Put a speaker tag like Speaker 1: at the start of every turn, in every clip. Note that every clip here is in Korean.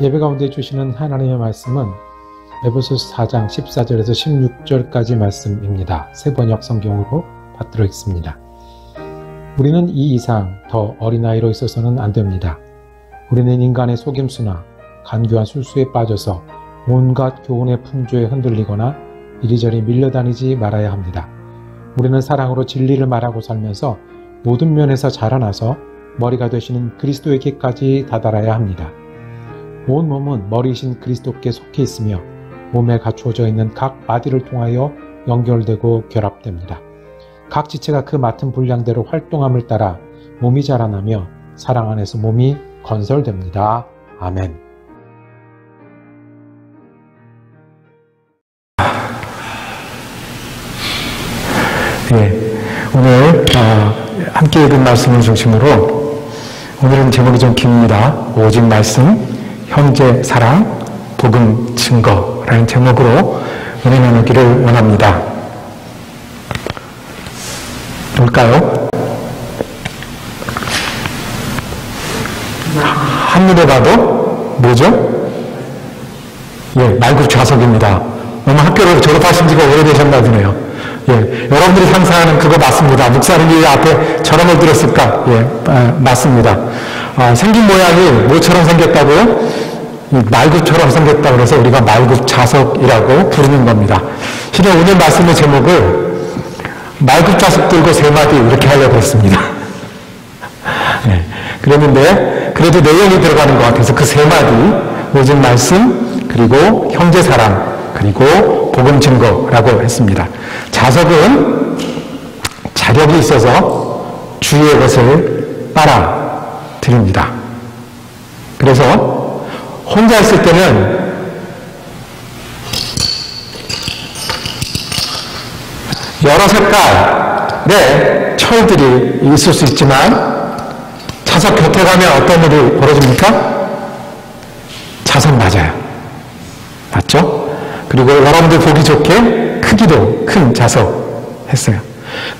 Speaker 1: 예배 가운데 주시는 하나님의 말씀은 에베소서 4장 14절에서 16절까지 말씀입니다. 새 번역 성경으로 받들어 있습니다. 우리는 이 이상 더 어린아이로 있어서는 안 됩니다. 우리는 인간의 속임수나 간교한 술수에 빠져서 온갖 교훈의 풍조에 흔들리거나 이리저리 밀려다니지 말아야 합니다. 우리는 사랑으로 진리를 말하고 살면서 모든 면에서 자라나서 머리가 되시는 그리스도에게까지 다다라야 합니다. 온 몸은 머리이신 그리스도께 속해 있으며 몸에 갖추어져 있는 각 마디를 통하여 연결되고 결합됩니다. 각 지체가 그 맡은 분량대로 활동함을 따라 몸이 자라나며 사랑 안에서 몸이 건설됩니다. 아멘.
Speaker 2: 네, 오늘 함께 읽은 말씀을 중심으로 오늘은 제목이 좀 깁니다. 오직 말씀, 형제 사랑, 복음 증거라는 제목으로 은혜 나누기를 원합니다. 볼까요? 한눈에 봐도 뭐죠? 예, 말굽 좌석입니다. 아마 학교를 졸업하신 지가 오래되셨나 보네요. 예, 여러분들이 상상하는 그거 맞습니다. 목사님이 앞에 저런 들었을까? 예, 맞습니다. 생긴 모양이 뭐처럼 생겼다고요? 말굽처럼 생겼다고 그래서 우리가 말굽 좌석이라고 부르는 겁니다. 실은 오늘 말씀의 제목을 말굽 좌석 들고 세 마디 이렇게 하려고 했습니다. 네, 그랬는데 그래도 내용이 들어가는 것 같아서 그 세 마디, 오직 말씀, 그리고 형제 사랑, 그리고 복음 증거라고 했습니다. 자석은 자력이 있어서 주위의 것을 빨아들입니다. 그래서 혼자 있을 때는 여러 색깔의 철들이 있을 수 있지만 자석 곁에 가면 어떤 일이 벌어집니까? 자석 맞아요. 맞죠? 그리고 여러분들 보기 좋게 크기도 큰 자석 했어요.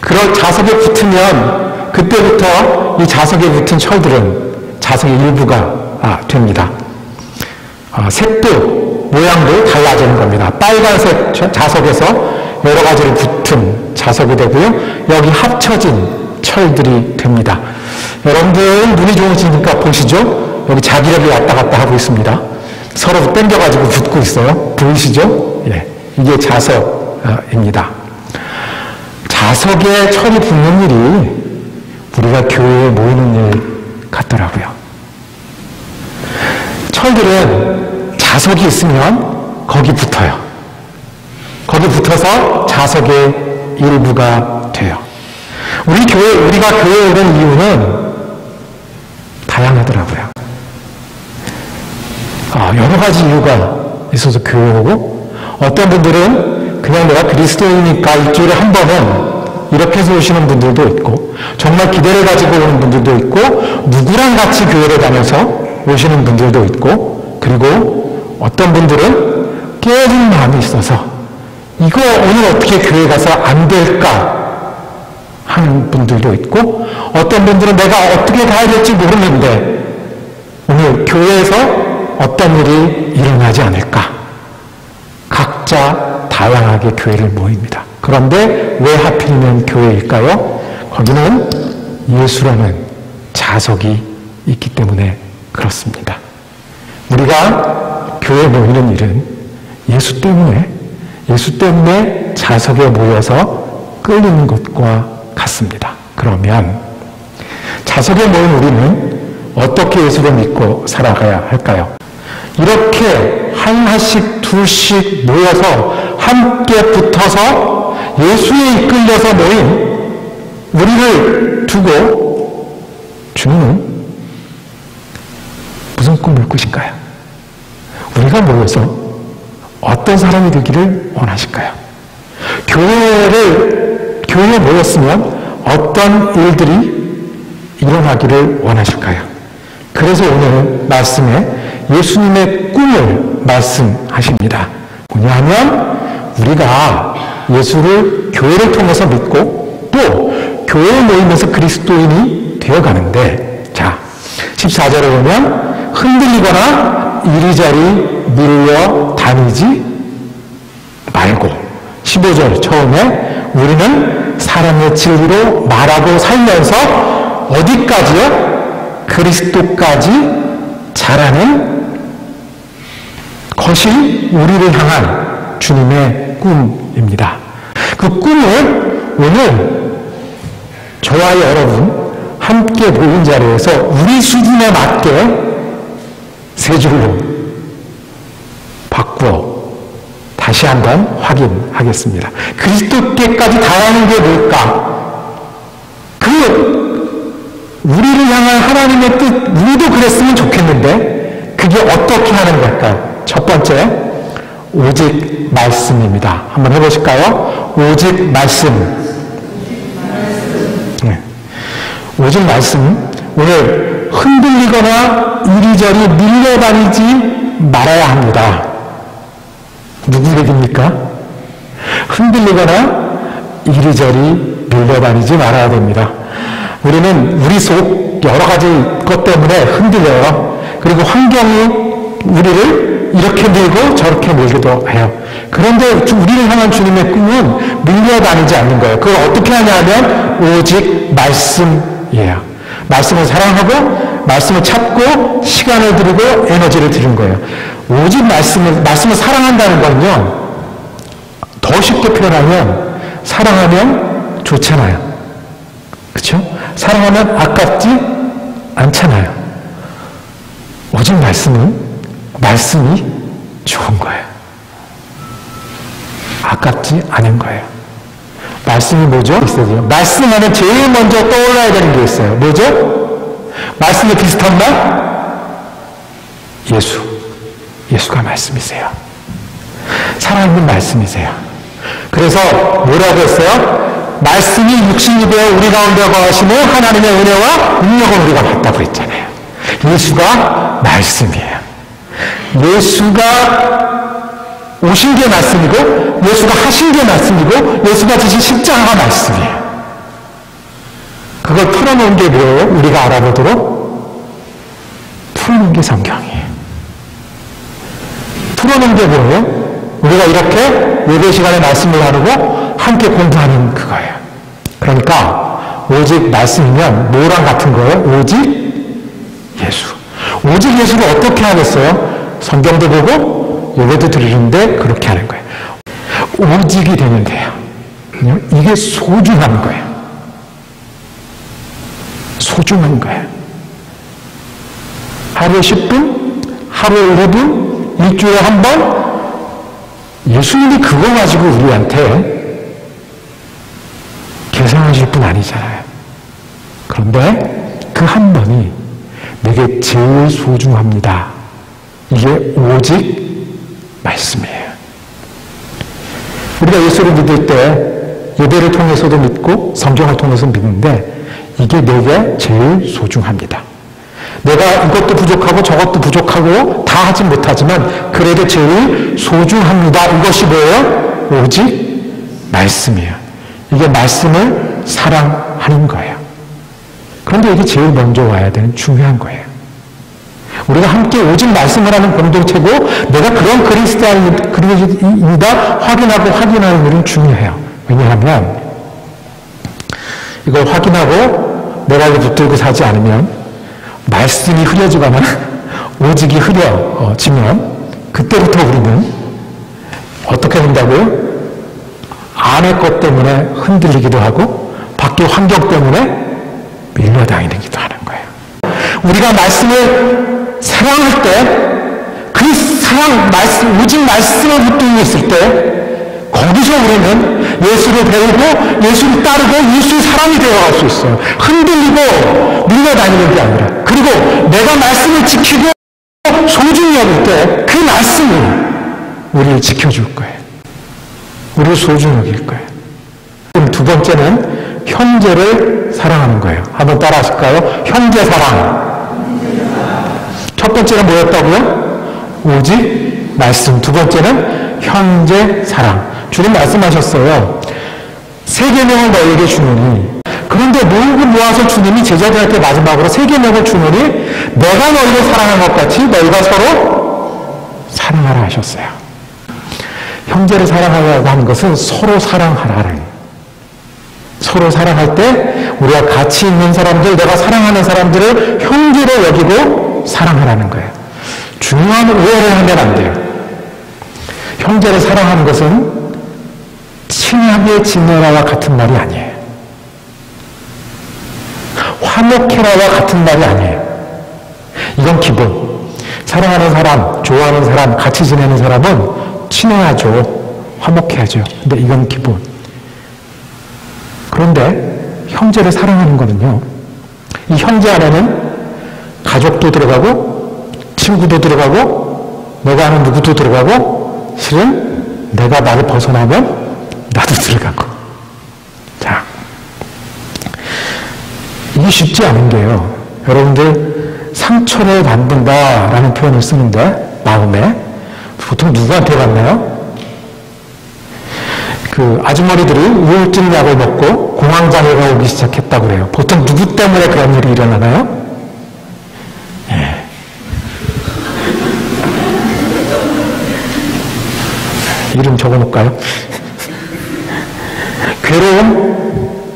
Speaker 2: 그런 자석에 붙으면 그때부터 이 자석에 붙은 철들은 자석의 일부가 됩니다. 색도 모양도 달라지는 겁니다. 빨간색 자석에서 여러 가지로 붙은 자석이 되고요. 여기 합쳐진 철들이 됩니다. 여러분들 눈이 좋으시니까 보시죠. 여기 자기력이 왔다 갔다 하고 있습니다. 서로 당겨가지고 붙고 있어요. 보이시죠? 예, 이게 자석입니다. 자석에 철이 붙는 일이 우리가 교회에 모이는 일 같더라고요. 철들은 자석이 있으면 거기 붙어요. 거기 붙어서 자석의 일부가 돼요. 우리가 교회에 오는 이유는 다양하더라고요. 여러 가지 이유가 있어서 교회에 오고, 어떤 분들은 그냥 내가 그리스도이니까 일주일에 한 번은 이렇게 해서 오시는 분들도 있고, 정말 기대를 가지고 오는 분들도 있고, 누구랑 같이 교회를 다녀서 오시는 분들도 있고, 그리고 어떤 분들은 깨진 마음이 있어서 이거 오늘 어떻게 교회 가서 안 될까 하는 분들도 있고, 어떤 분들은 내가 어떻게 가야 될지 모르는데 오늘 교회에서 어떤 일이 일어나지 않을까. 각자 다양하게 교회를 모입니다. 그런데 왜 하필이면 교회일까요? 거기는 예수라는 자석이 있기 때문에 그렇습니다. 우리가 교회에 모이는 일은 예수 때문에 자석에 모여서 끌리는 것과 같습니다. 그러면 자석에 모인 우리는 어떻게 예수를 믿고 살아가야 할까요? 이렇게 하나씩 둘씩 모여서 함께 붙어서 예수에 이끌려서 모인 우리를 두고 주님은 무슨 꿈을 꾸실까요? 우리가 모여서 어떤 사람이 되기를 원하실까요? 교회에 모였으면 어떤 일들이 일어나기를 원하실까요? 그래서 오늘 말씀에 예수님의 꿈을 말씀하십니다. 뭐냐면 우리가 예수를 교회를 통해서 믿고 또 교회에 모이면서 그리스도인이 되어가는데, 자 14절에 보면 흔들리거나 이리저리 밀려 다니지 말고 15절 처음에 우리는 사랑의 진리로 말하고 살면서 어디까지요? 그리스도까지 자라는 것이 우리를 향한 주님의 꿈입니다. 그 꿈을 오늘 저와 여러분 함께 모인 자리에서 우리 수준에 맞게 세 줄로 바꾸어 다시 한번 확인하겠습니다. 그리스도께까지 닿아가는 게 뭘까? 우리를 향한 하나님의 뜻, 우리도 그랬으면 좋겠는데 그게 어떻게 하는 걸까요? 첫 번째, 오직 말씀입니다. 한번 해보실까요? 오직 말씀. 네. 오직 말씀. 오늘 흔들리거나 이리저리 밀려다니지 말아야 합니다. 누구 얘기입니까? 흔들리거나 이리저리 밀려다니지 말아야 됩니다. 우리는 우리 속 여러 가지 것 때문에 흔들려요. 그리고 환경이 우리를 이렇게 밀고 저렇게 밀기도 해요. 그런데 우리를 향한 주님의 꿈은 밀려다니지 않는 거예요. 그걸 어떻게 하냐면 오직 말씀이에요. 말씀을 사랑하고 말씀을 찾고 시간을 들이고 에너지를 들인 거예요. 오직 말씀을 사랑한다는 건요, 더 쉽게 표현하면 사랑하면 좋잖아요. 그렇죠? 사랑하면 아깝지 않잖아요. 오직 말씀이 좋은 거예요. 아깝지 않은 거예요. 말씀이 뭐죠? 말씀 안에 제일 먼저 떠올라야 되는 게 있어요. 뭐죠? 말씀이 비슷한 말? 예수가 말씀이세요. 살아있는 말씀이세요. 그래서 뭐라고 했어요? 말씀이 육신이 되어 우리 가운데 거하시는 하나님의 은혜와 능력을 우리가 봤다고 했잖아요. 예수가 말씀이에요. 예수가 오신 게 말씀이고 예수가 하신 게 말씀이고 예수가 지신 십자가가 말씀이에요. 그걸 풀어놓은 게 뭐예요? 우리가 알아보도록 풀어놓은 게 성경이에요. 풀어놓은 게 뭐예요? 우리가 이렇게 예배 시간에 말씀을 나누고 함께 공부하는 그거예요. 그러니까 오직 말씀이면 뭐랑 같은 거예요? 오직 예수. 오직 예수를 어떻게 하겠어요? 성경도 보고 예배도 드리는데 그렇게 하는 거예요. 오직이 되면 돼요. 이게 소중한 거예요. 소중한 거예요. 하루에 10분, 하루에 5분, 일주일에 한 번, 예수님이 그거 가지고 우리한테 계산하실 분 아니잖아요. 그런데 그 한 번이 내게 제일 소중합니다. 이게 오직 말씀이에요. 우리가 예수를 믿을 때 예배를 통해서도 믿고 성경을 통해서 믿는데 이게 내게 제일 소중합니다. 내가 이것도 부족하고 저것도 부족하고 다 하지 못하지만 그래도 제일 소중합니다. 이것이 뭐예요? 오직 말씀이에요. 이게 말씀을 사랑하는 거예요. 그런데 이게 제일 먼저 와야 되는 중요한 거예요. 우리가 함께 오직 말씀을 하는 공동체고 내가 그런 그리스도인이다 확인하는 일은 중요해요. 왜냐하면 이걸 확인하고 내가 이거 붙들고 사지 않으면 말씀이 흐려지거나 오직이 흐려지면 그때부터 우리는 어떻게 된다고요? 안의 것 때문에 흔들리기도 하고 밖의 환경 때문에 밀려다니기도 하는 거예요. 우리가 말씀을 사랑할 때 그 오직 말씀을 붙들고 있을 때 거기서 우리는 예수를 배우고 예수를 따르고 예수의 사람이 되어갈 수 있어요. 흔들리고 밀려다니는 게 아니라. 그리고 내가 말씀을 지키고 소중히 여길 때 그 말씀이 우리를 지켜줄 거예요. 우리를 소중히 여길 거예요. 그럼 두 번째는 현재를 사랑하는 거예요. 한번 따라 하실까요? 현재 사랑. 첫 번째는 뭐였다고요? 오직 말씀. 두 번째는 현재 사랑. 주님 말씀하셨어요. 세 계명을 너희에게 주노니. 그런데 모으고 모아서 주님이 제자들한테 마지막으로 세 계명을 주노니 내가 너희를 사랑한 것 같이 너희가 서로 사랑하라 하셨어요. 형제를 사랑하라고 하는 것은 서로 사랑하라는, 서로 사랑할 때 우리가 같이 있는 사람들, 내가 사랑하는 사람들을 형제로 여기고 사랑하라는 거예요. 중요한 오해를 하면 안 돼요. 형제를 사랑하는 것은 친하게 지내라와 같은 말이 아니에요. 화목해라와 같은 말이 아니에요. 이건 기본. 사랑하는 사람, 좋아하는 사람, 같이 지내는 사람은 친해야죠. 화목해야죠. 근데 이건 기본. 그런데 형제를 사랑하는 거는요, 이 형제 안에는 가족도 들어가고 친구도 들어가고 내가 아는 누구도 들어가고 실은 내가 나를 벗어나면 나도 들어가고. 자, 이게 쉽지 않은 게요. 여러분들 상처를 만든다라는 표현을 쓰는데 마음에 보통 누구한테 받나요? 그 아주머니들이 우울증 약을 먹고 공황장애가 오기 시작했다고 그래요. 보통 누구 때문에 그런 일이 일어나나요? 예. 이름 적어놓을까요? 괴로움,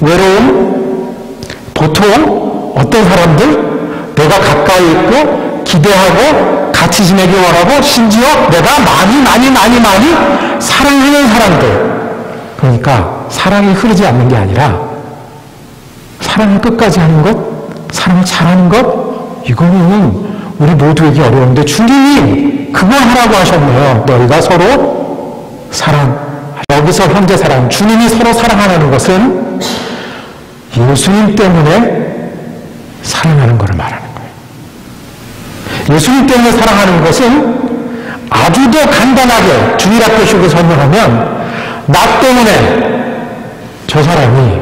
Speaker 2: 외로움, 보통 어떤 사람들 내가 가까이 있고 기대하고 같이 지내기 원하고 심지어 내가 많이 사랑하는 사람들. 그러니까 사랑이 흐르지 않는 게 아니라 사랑을 끝까지 하는 것, 사랑을 잘하는 것, 이거는 우리 모두에게 어려운데 주님이 그거 하라고 하셨네요. 너희가 서로 사랑. 여기서 형제 사랑, 주님이 서로 사랑하는 것은 예수님 때문에 사랑하는 것을 말하는 거예요. 예수님 때문에 사랑하는 것은 아주 더 간단하게 주일 앞에 쉬고 설명하면 나 때문에 저 사람이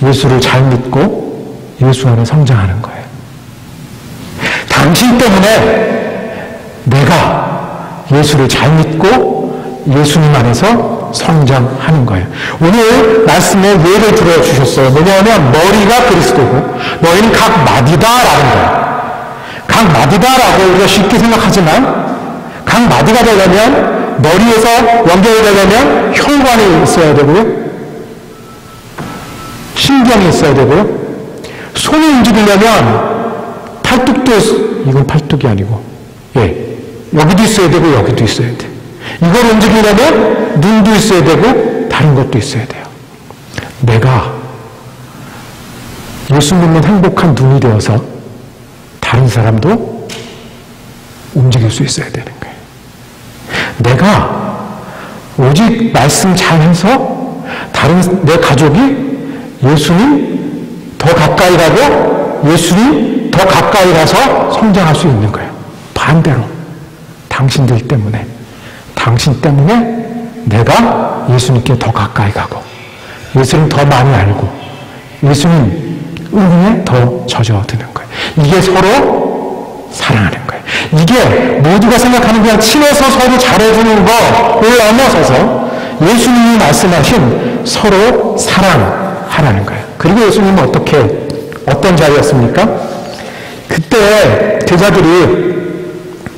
Speaker 2: 예수를 잘 믿고 예수 안에 성장하는 거예요. 당신 때문에 내가 예수를 잘 믿고 예수님 안에서 성장하는 거예요. 오늘 말씀에 예를 들어주셨어요. 뭐냐면 머리가 그리스도고 너희는 각 마디다라는 거예요. 각 마디다라고 우리가 쉽게 생각하지만 각 마디가 되려면 머리에서 연결되려면 혈관이 있어야 되고요. 신경이 있어야 되고요. 손이 움직이려면 팔뚝도 이건 팔뚝이 아니고 여기도 있어야 되고 여기도 있어야 돼. 이걸 움직이려면 눈도 있어야 되고 다른 것도 있어야 돼요. 내가 예수 믿는 행복한 눈이 되어서 다른 사람도 움직일 수 있어야 되는 거예요. 내가 오직 말씀 잘해서 다른 내 가족이 예수님 더 가까이 가고 예수님 더 가까이 가서 성장할 수 있는 거예요. 반대로 당신들 때문에 당신 때문에 내가 예수님께 더 가까이 가고 예수님 더 많이 알고 예수님 은혜에 더 젖어드는 거예요. 이게 서로 사랑하는 거예요. 이게 모두가 생각하는 그냥 친해서 서로 잘해주는 거를 넘어서서 예수님이 말씀하신 서로 사랑하라는 거예요. 그리고 예수님은 어떤 자리였습니까? 그때 제자들이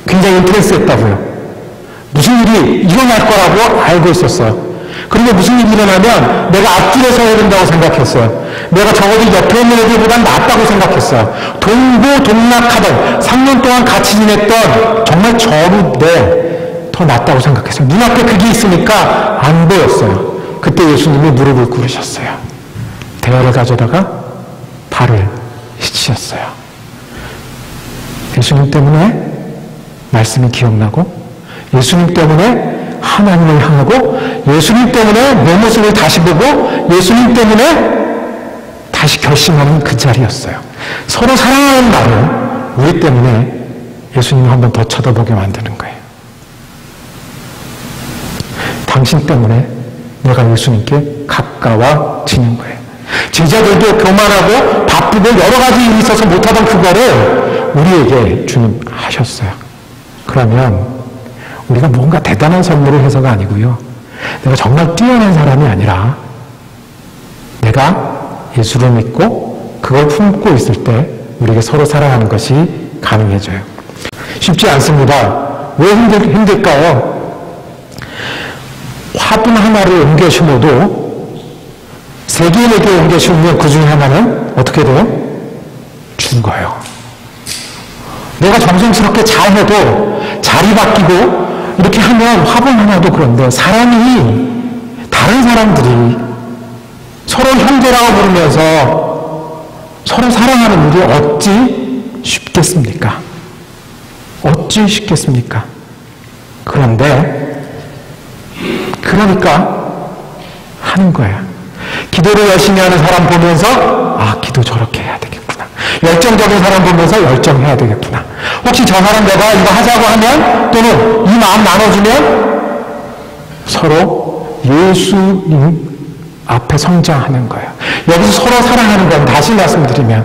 Speaker 2: 굉장히 인트레스했다고요. 무슨 일이 일어날 거라고 알고 있었어요. 그런데 무슨 일이 일어나면 내가 앞줄에 서야 된다고 생각했어요. 내가 적어도 옆에 있는 애들보단 낫다고 생각했어요. 동고동락하던 3년 동안 같이 지냈던 정말 저인데 더 낫다고 생각했어요. 눈앞에 그게 있으니까 안 보였어요. 그때 예수님이 무릎을 꿇으셨어요. 대야를 가져다가 발을 씻으셨어요. 예수님 때문에 말씀이 기억나고 예수님 때문에 하나님을 향하고 예수님 때문에 내 모습을 다시 보고 예수님 때문에 다시 결심하는 그 자리였어요. 서로 사랑하는 말은 우리 때문에 예수님을 한 번 더 쳐다보게 만드는 거예요. 당신 때문에 내가 예수님께 가까워지는 거예요. 제자들도 교만하고 바쁘고 여러 가지 일이 있어서 못하던 그거를 우리에게 주님 하셨어요. 그러면 우리가 뭔가 대단한 선물을 해서가 아니고요. 내가 정말 뛰어난 사람이 아니라 내가 예수를 믿고 그걸 품고 있을 때 우리에게 서로 사랑하는 것이 가능해져요. 쉽지 않습니다. 왜 힘들까요? 화분 하나를 옮겨 심어도 3개에게 옮겨 심으면 그 중에 하나는 어떻게 돼요? 죽어요. 내가 정성스럽게 잘해도 자리 바뀌고 이렇게 하면 화분 하나도 그런데 사람이 다른 사람들이 서로 형제라고 부르면서 서로 사랑하는 일이 어찌 쉽겠습니까? 어찌 쉽겠습니까? 그러니까 하는 거야. 기도를 열심히 하는 사람 보면서 기도 저렇게 해야 되겠구나. 열정적인 사람 보면서 열정해야 되겠구나. 혹시 저 사람 내가 이거 하자고 하면 또는 이 마음 나눠주면 서로 예수님 앞에 성장하는 거예요. 여기서 서로 사랑하는 건 다시 말씀드리면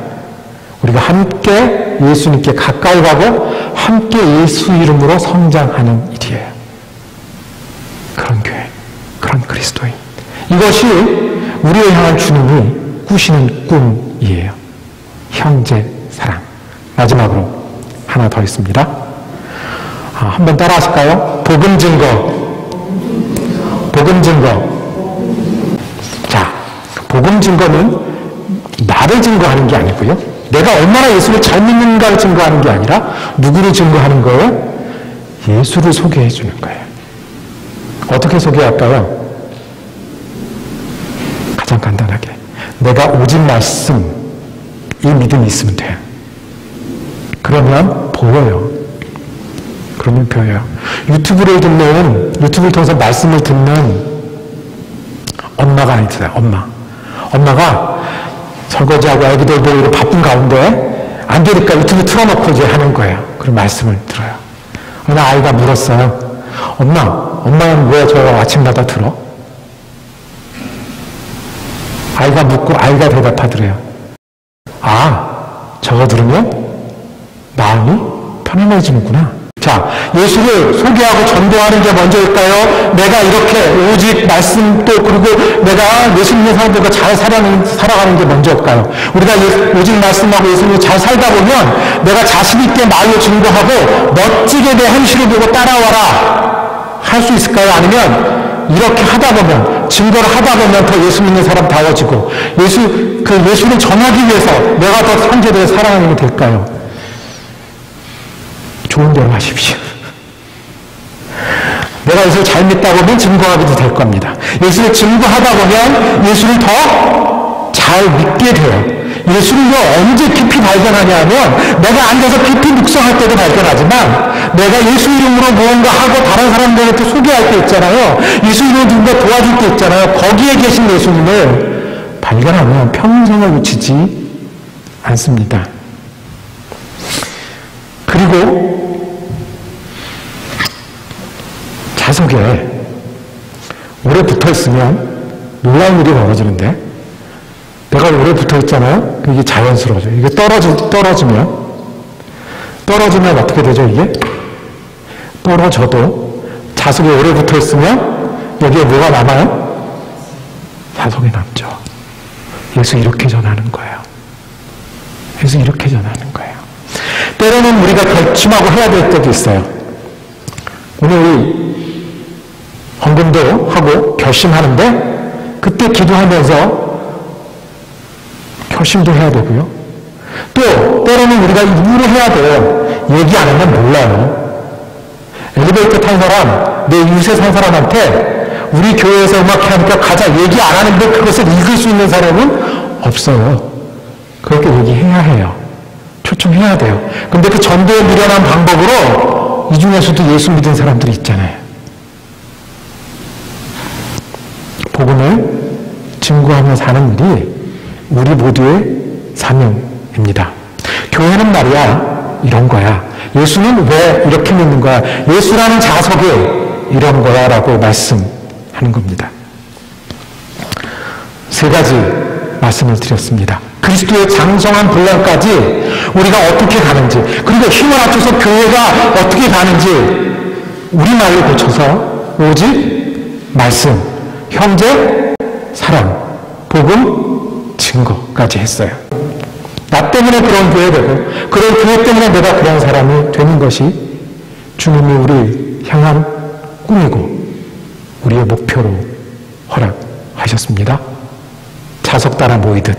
Speaker 2: 우리가 함께 예수님께 가까이 가고 함께 예수 이름으로 성장하는 일이에요. 그런 교회, 그런 그리스도인. 이것이 우리를 향한 주님이 꾸시는 꿈이에요. 형제 사랑. 마지막으로 하나 더 있습니다. 한번 따라 하실까요? 복음 증거. 복음 증거. 자, 복음 증거는 나를 증거하는 게 아니고요. 내가 얼마나 예수를 잘 믿는가를 증거하는 게 아니라 누구를 증거하는 거예요? 예수를 소개해 주는 거예요. 어떻게 소개할까요? 가장 간단하게. 내가 오직 말씀, 이 믿음이 있으면 돼요. 그러면 보여요. 그러면 보여요. 유튜브를 통해서 말씀을 듣는 엄마가 있어요. 엄마가 설거지하고 아기들 보고 바쁜 가운데 안 되니까 유튜브 틀어놓고 이제 하는 거예요. 그럼 말씀을 들어요. 어느 아이가 물었어요. 엄마는 왜 저 아침마다 들어? 아이가 묻고 아이가 대답하더래요. 저거 들으면 마음이 편안해지는구나. 자, 예수를 소개하고 전도하는 게 먼저일까요? 내가 이렇게 오직 말씀 또 그리고 내가 예수 믿는 사람들과 잘 살아가는 게 먼저일까요? 우리가 오직 말씀하고 예수님을 잘 살다 보면 내가 자신 있게 말로 증거하고 멋지게 내 행실을 보고 따라와라 할 수 있을까요? 아니면 이렇게 하다 보면 증거를 하다 보면 더 예수 믿는 사람 다워지고 예수를 전하기 위해서 내가 더 형제들을 사랑하는 게 될까요? 좋은 대로 하십시오. 내가 예수를 잘 믿다 보면 증거하기도 될 겁니다. 예수를 증거하다 보면 예수를 더 잘 믿게 돼요. 예수를 언제 깊이 발견하냐 하면 내가 앉아서 깊이 묵상할 때도 발견하지만 내가 예수 이름으로 무언가 하고 다른 사람들한테 소개할 때 있잖아요. 예수 이름으로 누군가 도와줄 때 있잖아요. 거기에 계신 예수님을 발견하면 평생을 놓치지 않습니다. 그리고 자석에 오래 붙어있으면 놀라운 일이 벌어지는데 내가 오래 붙어있잖아요. 이게 자연스러워져. 이게 떨어지면 어떻게 되죠, 이게? 떨어져도 자석에 오래 붙어있으면 여기에 뭐가 남아요? 자석이 남죠. 예수 이렇게 전하는 거예요. 예수 이렇게 전하는 거예요. 때로는 우리가 결심하고 해야 될 때도 있어요. 오늘 우리 헌금도 하고 결심하는데 그때 기도하면서 결심도 해야 되고요. 또 때로는 우리가 일부러 해야 돼요. 얘기 안 하면 몰라요. 엘리베이터 탄 사람, 내 유세 산 사람한테 우리 교회에서 음악회 하니까 가자 얘기 안 하는데 그것을 읽을 수 있는 사람은 없어요. 그렇게 얘기해야 해요. 초청해야 돼요. 근데 그 전도에 미련한 방법으로 이 중에서도 예수 믿은 사람들이 있잖아요. 복음을 증거하며 사는 일이 우리 모두의 사명입니다. 교회는 말이야 이런 거야. 예수는 왜 이렇게 믿는 거야? 예수라는 자석에 이런 거야 라고 말씀하는 겁니다. 3가지 말씀을 드렸습니다. 그리스도의 장성한 분량까지 우리가 어떻게 가는지 그리고 힘을 합쳐서 교회가 어떻게 가는지 우리말로 고쳐서 오직 말씀, 형제, 사랑, 복음, 증거까지 했어요. 나 때문에 그런 교회 되고 그런 교회 때문에 내가 그런 사람이 되는 것이 주님이 우리 향한 꿈이고 우리의 목표로 허락하셨습니다. 자석 따라 모이듯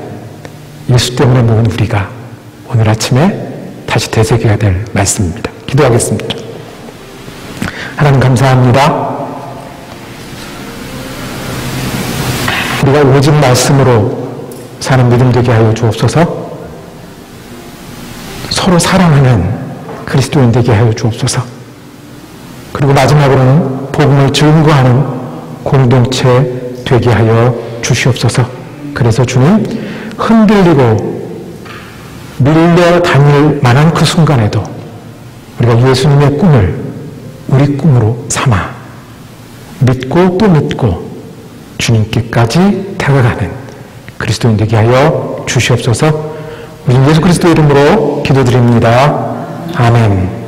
Speaker 2: 예수 때문에 모은 우리가 오늘 아침에 다시 되새겨야 될 말씀입니다. 기도하겠습니다. 하나님 감사합니다. 우리가 오직 말씀으로 사는 믿음 되게 하여 주옵소서. 서로 사랑하는 그리스도인 되게 하여 주옵소서. 그리고 마지막으로는 복음을 증거하는 공동체 되게 하여 주시옵소서. 그래서 주님, 흔들리고 밀려다닐 만한 그 순간에도 우리가 예수님의 꿈을 우리 꿈으로 삼아 믿고 또 믿고 주님께까지 다가가는 그리스도인 되게 하여 주시옵소서. 우리 예수 그리스도 이름으로 기도드립니다. 아멘.